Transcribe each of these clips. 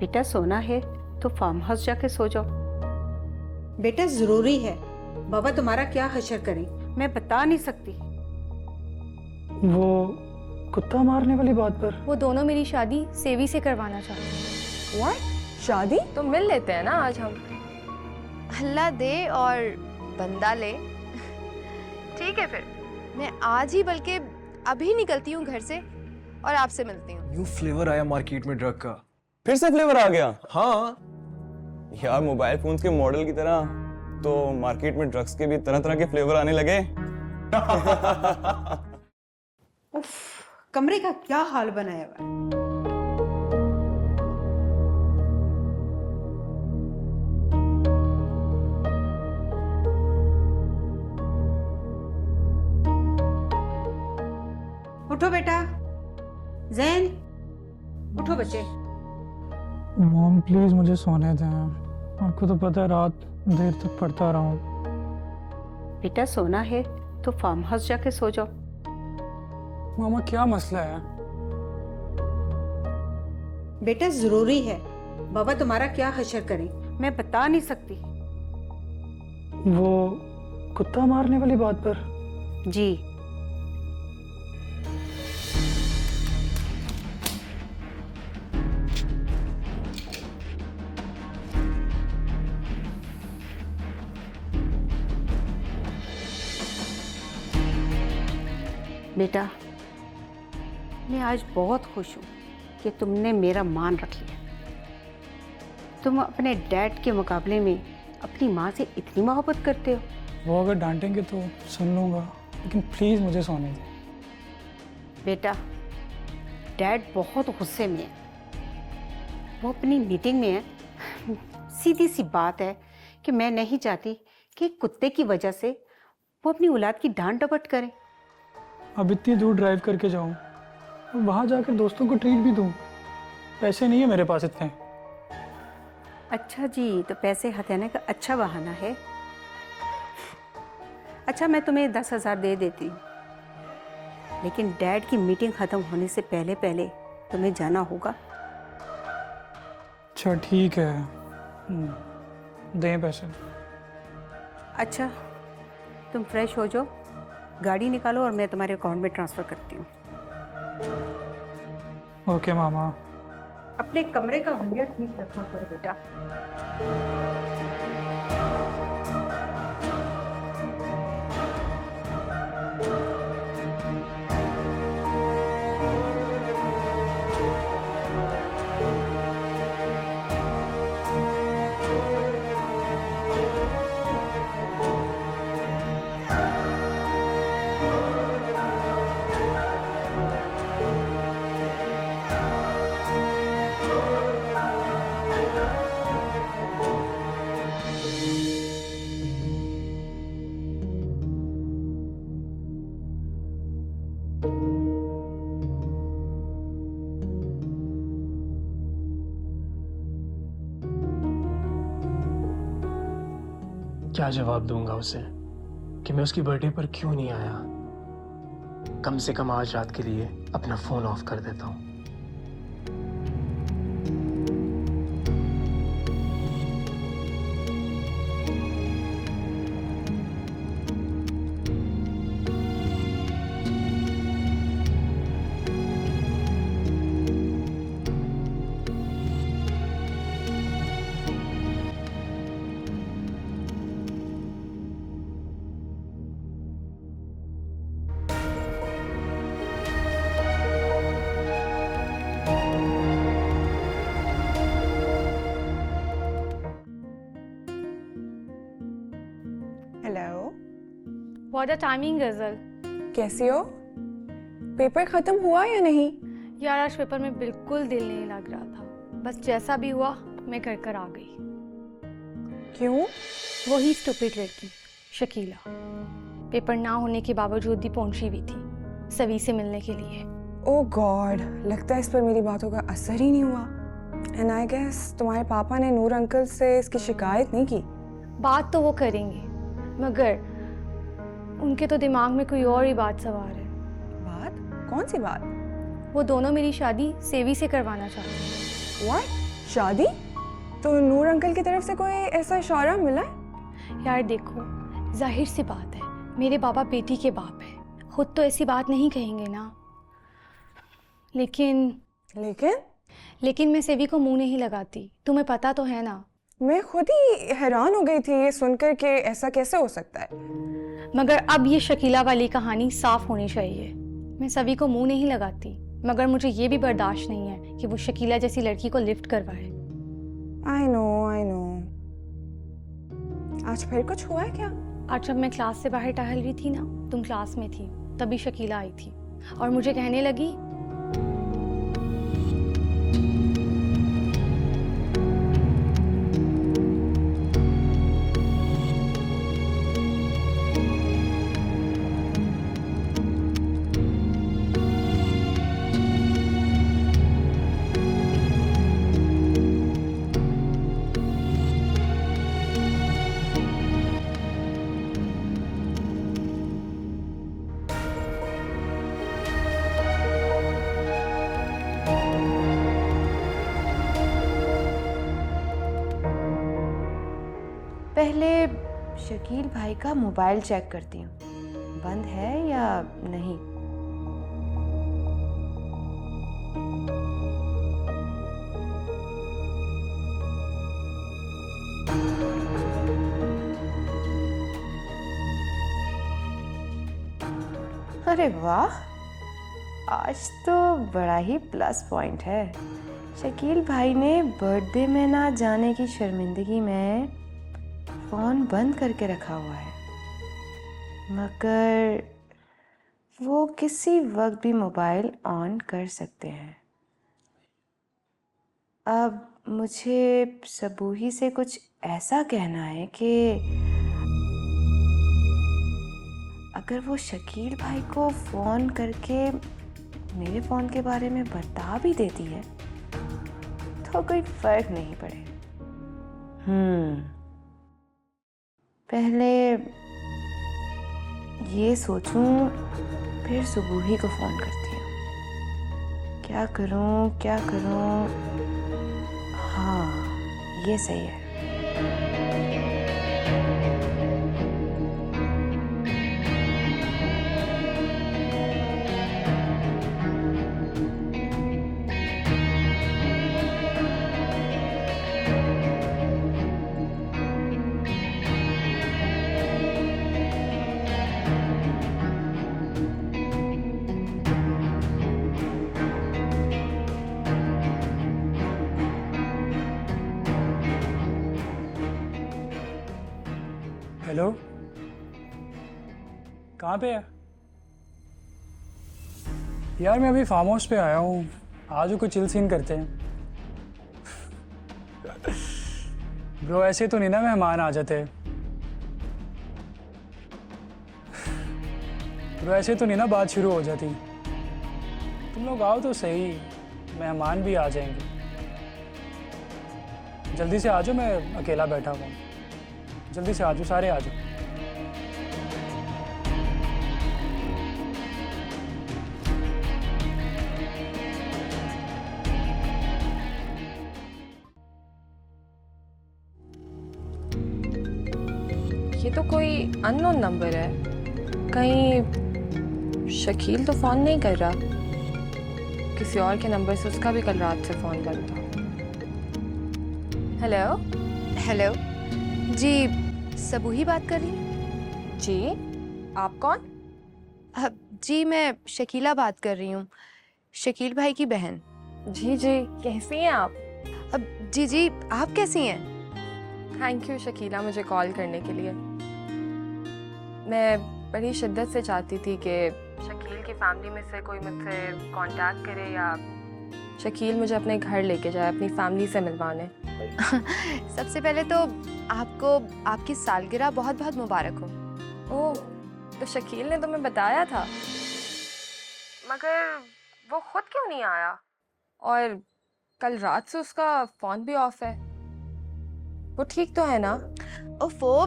बेटा सोना है तो फार्म हाउस जाके सो जाओ। बेटा जरूरी है, बाबा तुम्हारा क्या हशर करें मैं बता नहीं सकती। वो कुत्ता मारने वाली बात पर वो दोनों मेरी शादी सेवी से करवाना चाहते हैं। व्हाट? शादी? तो मिल लेते हैं ना आज हम। अल्लाह दे और बंदा ले। ठीक है फिर मैं आज ही बल्कि अभी निकलती हूँ घर से और आपसे मिलती हूँ। न्यू फ्लेवर आया मार्केट में ड्रग का। फिर से फ्लेवर आ गया? हाँ यार मोबाइल फोन्स के मॉडल की तरह तो मार्केट में ड्रग्स के भी तरह तरह के फ्लेवर आने लगे। उफ, कमरे का क्या हाल बनाया हुआ है। उठो बेटा, जैन उठो बच्चे। मॉम प्लीज मुझे सोने दें, आपको तो पता है रात देर तक पढ़ता रहा हूँ। बेटा सोना है तो फार्म हाउस जाके सो जाओ। मामा क्या मसला है? बेटा जरूरी है, बाबा तुम्हारा क्या हशर करें मैं बता नहीं सकती। वो कुत्ता मारने वाली बात पर जी बेटा मैं आज बहुत खुश हूँ कि तुमने मेरा मान रख लिया। तुम अपने डैड के मुकाबले में अपनी माँ से इतनी मोहब्बत करते हो। वो अगर डांटेंगे तो सुन लूँगा, लेकिन प्लीज़ मुझे सोने दें। बेटा डैड बहुत गुस्से में है, वो अपनी मीटिंग में है। सीधी सी बात है कि मैं नहीं चाहती कि कुत्ते की वजह से वो अपनी औलाद की डांट डपट करे। अब इतनी दूर ड्राइव करके जाऊँ और वहाँ जाकर दोस्तों को ट्रीट भी दूँ, पैसे नहीं है मेरे पास इतने। अच्छा जी, तो पैसे हथियाने का अच्छा बहाना है। अच्छा मैं तुम्हें 10,000 दे देती हूँ, लेकिन डैड की मीटिंग ख़त्म होने से पहले पहले तुम्हें जाना होगा। अच्छा ठीक है, दें पैसे। अच्छा तुम फ्रेश हो जाओ, गाड़ी निकालो और मैं तुम्हारे अकाउंट में ट्रांसफ़र करती हूँ। ओके मामा। अपने कमरे का हुलिया ठीक रखा करो बेटा। क्या जवाब दूंगा उसे कि मैं उसकी बर्थडे पर क्यों नहीं आया। कम से कम आज रात के लिए अपना फोन ऑफ कर देता हूँ। हेलो, व्हाट अ टाइमिंग गजल। कैसी हो? पेपर खत्म हुआ या नहीं? यार आज पेपर में बिल्कुल दिल नहीं लग रहा था, बस जैसा भी हुआ मैं कर आ गई। क्यों? वही स्टूपिड लड़की शकीला पेपर ना होने के बावजूद भी पहुंची हुई थी सवी से मिलने के लिए। ओह गॉड, लगता है इस पर मेरी बातों का असर ही नहीं हुआ। एंड आई गेस तुम्हारे पापा ने नूर अंकल से इसकी शिकायत नहीं की। बात तो वो करेंगे, मगर उनके तो दिमाग में कोई और ही बात सवार है। बात? कौन सी बात? वो दोनों मेरी शादी सेवी से करवाना चाहते हैं। व्हाट? शादी? तो नूर अंकल की तरफ से कोई ऐसा इशारा मिला है? यार देखो, जाहिर सी बात है, मेरे बाबा बेटी के बाप है, खुद तो ऐसी बात नहीं कहेंगे ना। लेकिन मैं सेवी को मुंह नहीं लगाती, तुम्हें पता तो है ना। मैं खुद ही हैरान हो गई थी ये सुनकर कि ऐसा कैसे हो सकता है। मगर अब ये शकीला वाली कहानी साफ होनी चाहिए। मैं सभी को मुंह नहीं लगाती, मगर मुझे ये भी बर्दाश्त नहीं है कि वो शकीला जैसी लड़की को लिफ्ट करवाए। I know. आज फिर कुछ हुआ है क्या? आज जब मैं क्लास से बाहर टहल रही थी ना, तुम क्लास में थी, तभी शकीला आई थी और मुझे कहने लगी, पहले शकील भाई का मोबाइल चेक करती हूँ, बंद है या नहीं। अरे वाह, आज तो बड़ा ही प्लस पॉइंट है। शकील भाई ने बर्थडे में ना जाने की शर्मिंदगी में फ़ोन बंद करके रखा हुआ है, मगर वो किसी वक्त भी मोबाइल ऑन कर सकते हैं। अब मुझे सबूही से कुछ ऐसा कहना है कि अगर वो शकील भाई को फ़ोन करके मेरे फ़ोन के बारे में बता भी देती है तो कोई फ़र्क नहीं पड़े। पहले ये सोचूं, फिर सुबूही को फ़ोन करती हूँ। क्या करूँ? हाँ, ये सही है। हेलो, कहाँ पे है? यार मैं अभी फार्म हाउस पे आया हूँ, आज कोई चिल सीन करते हैं। ब्रो ऐसे तो नहीं ना मेहमान आ जाते? ब्रो ऐसे तो नहीं ना बात शुरू हो जाती? तुम लोग आओ तो सही, मेहमान भी आ जाएंगे। जल्दी से आ जाओ, मैं अकेला बैठा हूँ। जल्दी से आ जाओ, सारे आ जाओ। ये तो कोई अननोन नंबर है, कहीं शकील तो फोन नहीं कर रहा। किसी और के नंबर से उसका भी कल रात से फोन बंद था। हेलो जी, सबूही बात कर रही हैं? जी, आप कौन? जी मैं शकीला बात कर रही हूँ, शकील भाई की बहन। जी, कैसी हैं आप? जी, आप कैसी हैं? थैंक यू शकीला मुझे कॉल करने के लिए। मैं बड़ी शिद्दत से चाहती थी कि शकील की फैमिली में से कोई मुझसे कांटेक्ट करे या शकील मुझे अपने घर लेके जाए, अपनी फैमिली से मिलवाने। सबसे पहले तो आपको आपकी सालगिरह बहुत बहुत मुबारक हो। ओह, तो शकील ने तुम्हें बताया था, मगर वो खुद क्यों नहीं आया? और कल रात से उसका फ़ोन भी ऑफ है। वो ठीक तो है ना? ओफो,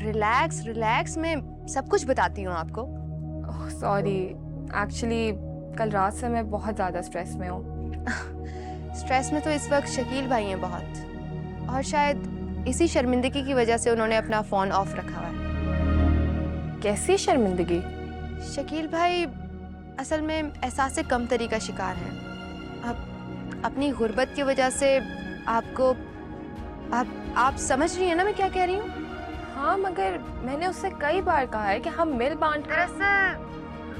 रिलैक्स, मैं सब कुछ बताती हूँ आपको। ओह सॉरी, एक्चुअली कल रात से मैं बहुत ज़्यादा स्ट्रेस में हूँ। स्ट्रेस में तो इस वक्त शकील भाई हैं बहुत, और शायद इसी शर्मिंदगी की वजह से उन्होंने अपना फ़ोन ऑफ रखा हुआ है। कैसी शर्मिंदगी? शकील भाई असल में एहसास कमतरी का शिकार हैं। अब अपनी गुर्बत की वजह से आपको आप समझ रही हैं ना मैं क्या कह रही हूँ? हाँ, मगर मैंने उससे कई बार कहा है कि हम मिल बांट। दरअसल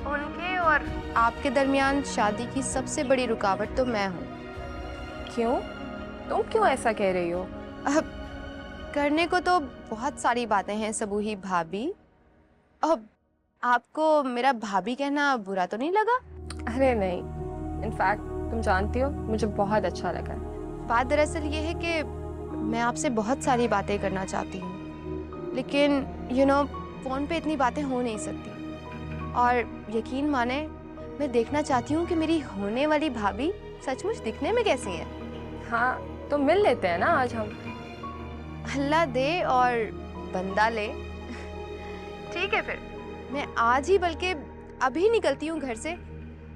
उनके और आपके दरमियान शादी की सबसे बड़ी रुकावट तो मैं हूँ। क्यों? तुम क्यों ऐसा कह रही हो? अब करने को तो बहुत सारी बातें हैं सबूही भाभी। अब आपको मेरा भाभी कहना बुरा तो नहीं लगा? अरे नहीं, इनफैक्ट तुम जानती हो मुझे बहुत अच्छा लगा। बात दरअसल ये है कि मैं आपसे बहुत सारी बातें करना चाहती हूँ, लेकिन फ़ोन पे इतनी बातें हो नहीं सकती। और यकीन माने मैं देखना चाहती हूँ कि मेरी होने वाली भाभी सचमुच दिखने में कैसी है। हाँ, तो मिल लेते हैं ना आज हम। अल्लाह दे और बंदा ले। ठीक है फिर, मैं आज ही बल्कि अभी निकलती हूँ घर से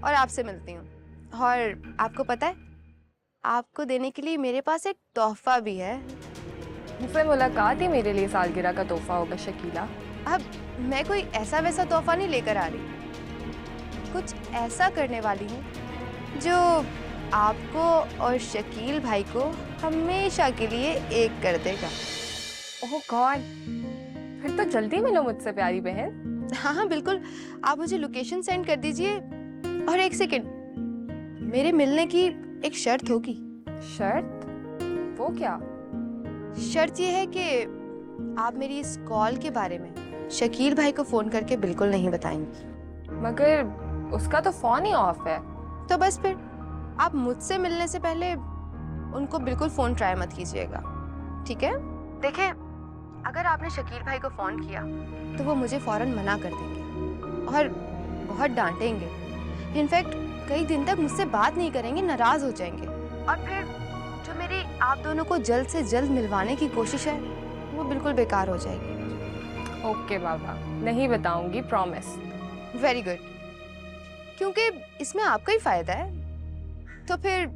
और आपसे मिलती हूँ। और आपको पता है, आपको देने के लिए मेरे पास एक तोहफा भी है। मुझसे मुलाकात ही मेरे लिए सालगिरह का तोहफा होगा शकीला। अब मैं कोई ऐसा वैसा तोहफा नहीं लेकर आ रही, कुछ ऐसा करने वाली हूँ जो आपको और शकील भाई को हमेशा के लिए एक कर देगा। ओह गॉड, फिर तो जल्दी मिलो मुझसे प्यारी बहन। हाँ बिल्कुल, आप मुझे लोकेशन सेंड कर दीजिए। और एक सेकंड, मेरे मिलने की एक शर्त होगी। शर्त? वो क्या? शर्त ये है कि आप मेरी इस कॉल के बारे में शकील भाई को फोन करके बिल्कुल नहीं बताएंगी। मगर उसका तो फोन ही ऑफ है। तो बस फिर आप मुझसे मिलने से पहले उनको बिल्कुल फोन ट्राई मत कीजिएगा, ठीक है? देखिए, अगर आपने शकील भाई को फोन किया तो वो मुझे फौरन मना कर देंगे और बहुत डांटेंगे। इनफैक्ट कई दिन तक मुझसे बात नहीं करेंगे, नाराज हो जाएंगे। और फिर जो मेरी आप दोनों को जल्द से जल्द मिलवाने की कोशिश है वो बिल्कुल बेकार हो जाएगी। ओके बाबा, नहीं बताऊंगी, प्रॉमिस। वेरी गुड, क्योंकि इसमें आपका ही फायदा है। तो फिर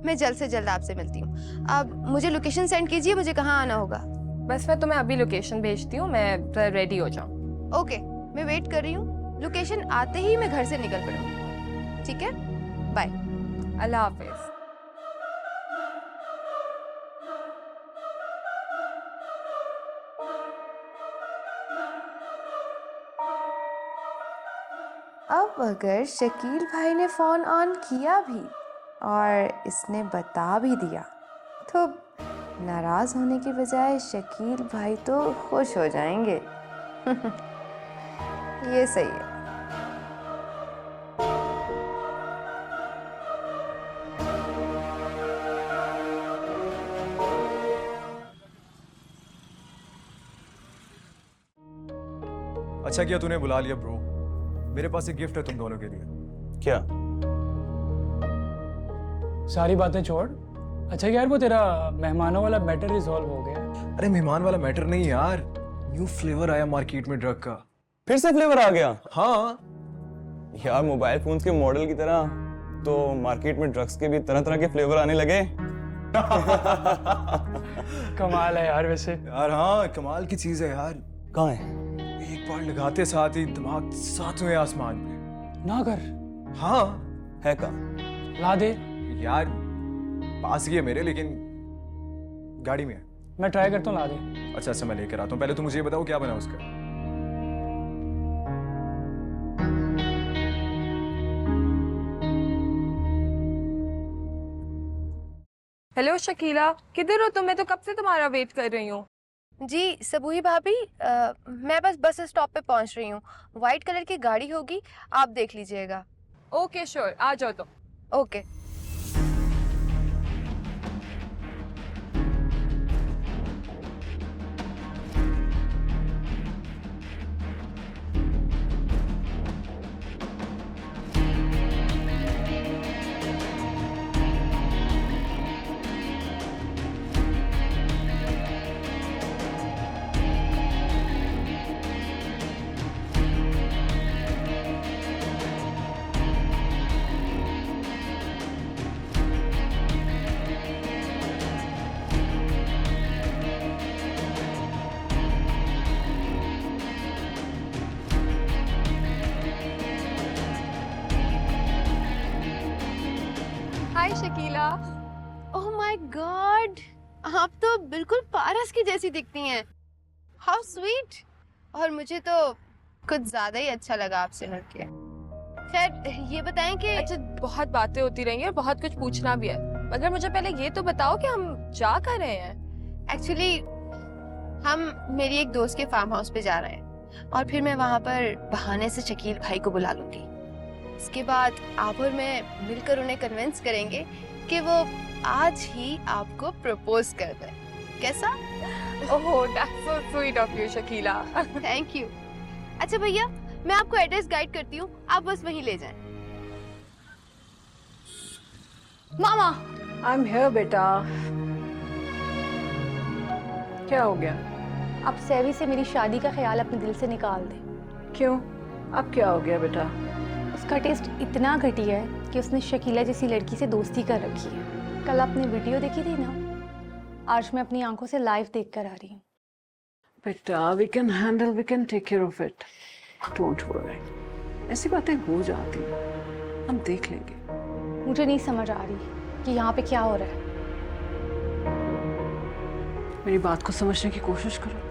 मैं जल्द से जल्द आपसे मिलती हूँ। अब मुझे लोकेशन सेंड कीजिए, मुझे कहाँ आना होगा। बस मैं तुम्हें अभी लोकेशन भेजती हूँ, मैं रेडी हो जाऊँ। ओके, मैं वेट कर रही हूँ। लोकेशन आते ही मैं घर से निकल पड़ूँगी, ठीक है? बाय। अल्लाह हाफिज। अब अगर शकील भाई ने फ़ोन ऑन किया भी और इसने बता भी दिया तो नाराज़ होने की बजाय शकील भाई तो खुश हो जाएंगे। ये सही है। अच्छा किया तूने बुला लिया ब्रो। मेरे पास एक गिफ्ट है तुम दोनों के लिए। क्या? सारी बातें छोड़। अच्छा यार, वो तेरा मेहमानों वाला मैटर रिजॉल्व हो गया? अरे मेहमान वाला मैटर नहीं यार, न्यू फ्लेवर आया मार्केट में ड्रग का। फिर से फ्लेवर आ गया? हाँ यार, मोबाइल फोन्स के मॉडल की तरह तो मार्केट में ड्रग्स के भी तरह तरह के फ्लेवर आने लगे। कमाल है यार वैसे। यार हाँ, कमाल की चीज है यार। कहाँ है? एक बार लगाते साथ ही दिमाग सातवें आसमान पे। ना कर। हाँ है कहाँ? ला दे। यार पास ही है मेरे, लेकिन गाड़ी में है। मैं ट्राई करता हूँ, ला दे। अच्छा मैं लेकर आता हूँ। पहले तुम मुझे ये बताओ क्या बना उसका। हेलो शकीला, किधर हो तुम? मैं तो कब से तुम्हारा वेट कर रही हूँ। जी सबूही भाभी, मैं बस स्टॉप पे पहुंच रही हूँ। वाइट कलर की गाड़ी होगी, आप देख लीजिएगा। ओके श्योर, आ जाओ तुम। ओके। आप तो बिल्कुल पारस की जैसी दिखती हैं। How sweet. और मुझे तो कुछ ज्यादा ही अच्छा लगा आपसे मिलके। खैर ये बताएं कि अच्छा, बहुत बातें होती रही हैं और बहुत कुछ पूछना भी है, मगर मुझे पहले ये तो बताओ कि हम जा कर रहे हैं। एक्चुअली हम मेरी एक दोस्त के फार्म हाउस पे जा रहे हैं और फिर मैं वहां पर बहाने से शकील भाई को बुला लूंगी। इसके बाद आप और मैं मिलकर उन्हें कन्विंस करेंगे कि वो आज ही आपको प्रपोज कर दें। कैसा? Oh, that's so sweet of you Shakila. Thank you. अच्छा भैया, मैं आपको एड्रेस गाइड करती हूँ, आप बस वहीं ले जाएं। मामा, आई एम हियर बेटा। क्या हो गया? अब सैवी से मेरी शादी का ख्याल अपने दिल से निकाल दे। क्यों? अब क्या हो गया बेटा? उसका टेस्ट इतना घटिया है कि उसने शकीला जैसी लड़की से दोस्ती कर रखी है। कल आपने वीडियो देखी थी ना, आज मैं अपनी आंखों से लाइव देख कर आ रही हूँ। बेटा we can handle, we can take care of it, don't worry. ऐसी बातें हो जाती हैं, हम देख लेंगे। मुझे नहीं समझ आ रही कि यहाँ पे क्या हो रहा है। मेरी बात को समझने की कोशिश करो।